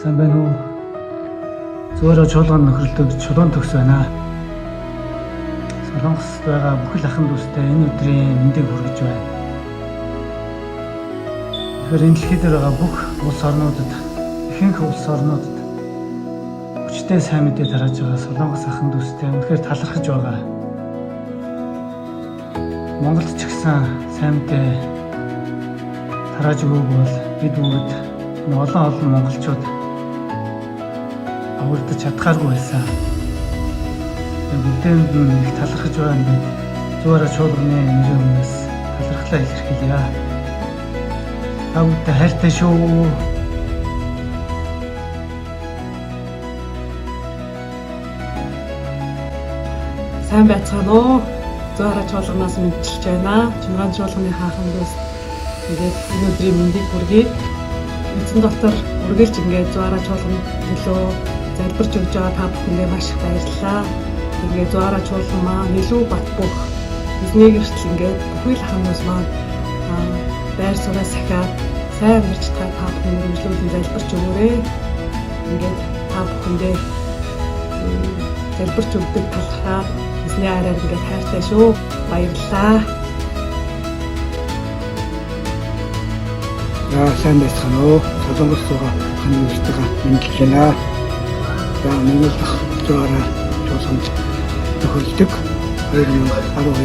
Сайн байна уу? Зөөрө чуулган нөхрөлдөг чулуун төгс байна. Солонгост байгаа бүхэл ахын дүүстэй энэ өдрийн мэндийг хүргэж байна. Тэгэхээр энэ дэлхий дээр байгаа бүх улс орнуудад, ихэнх улс орнуудад хүчтэй сайн мэдээ тарааж байгаа Солонгос ахын дүүстэй үнэхээр талархаж байгаа. Монголд ч гэсэн сайн мэдээ тарааж өгөөг бол бид бүгд олон монголчууд авардаж чадхааргүй байсан. Бүгдээнд нь их талархаж байгаа юм бид зуураа чуулганы нэрийн өмнөөс талархлаа илэрхийлье. Та бүдтэй хайртай шүү. Сайн байцгаана уу? Зуураа чуулганаас мэдчилж байна. Чимгаан чуулганы хаахан дэс тэгээд энэ өдрийн мэндийг хүргэе. Эзэн дотор үргэлж ингээд зуураа чуулган төлөө залбирч өгж байгаа та бүхэндээ маш их баярлалаа. Ингээд зуураа чуулган маань илүү бат бөх эзний гэртэл ингээд бүхэл хамаас маань байр сууриа сахиад сайн амьдарч та бүхэн үргэлжлүүлэн залбирч өгөөрэй. Ингээд та бүхэндээ залбирч өгдөг талхаад эзний хайраар ингээд хайртай шүү. Баярлалаа. Сайн байцгаана уу? Солонгос байгаа хүмүүстээ мэдлж байна. Монгол дахь зуураа чуулганд тохиолдог 2012 оны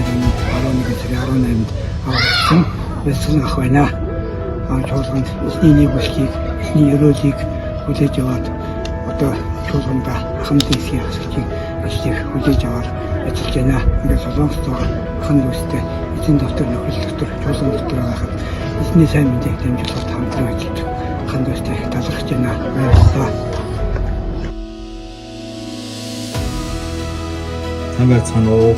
11 сарын 18-нд авсан бэлтгэн ах байна. Чуулганд эсний нэгүслийг, эсний өрөөлийг хүлээж аваад одоо чуулганда ахын дэсгийн асуултыг ажлыг хүлээж аваад ажиллаж байна. Ингээд Солонгос байгаа ахын дүүстэй эзэн дотор нөхрөл дотор чуулган дотор байхад эсний сайн мэдээг дамжуулахад хамтран ажиллаж ахын дүүстэй их талархаж байна. Баярлалаа. Сайн байцгаана уу?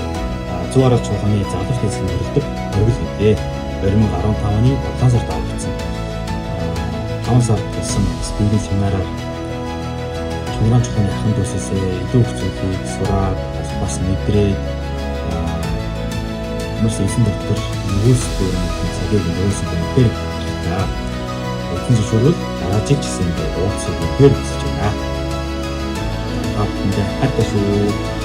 Зуураа чуулганы залгуур дэсгийн хүрэлдэг өргөл хэдээ 2015 оны 7 сард авагдсан. 5 сард болсон спиритийн семинараар Чимгаан чуулганы ахын дүүсээс илүү их зүйлийг сураад бас мэдрээд хүмүүс эзэн дотор нөгөөсөө цагийг нөгөөсөө үнээр та эзэн зөвшөөрөл дараажig гэсэн ингээд уулзах үнээр хүсэж байна. Та бүхэндээ хайртай шүү.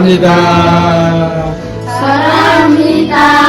사랑합니다. 사랑합니다.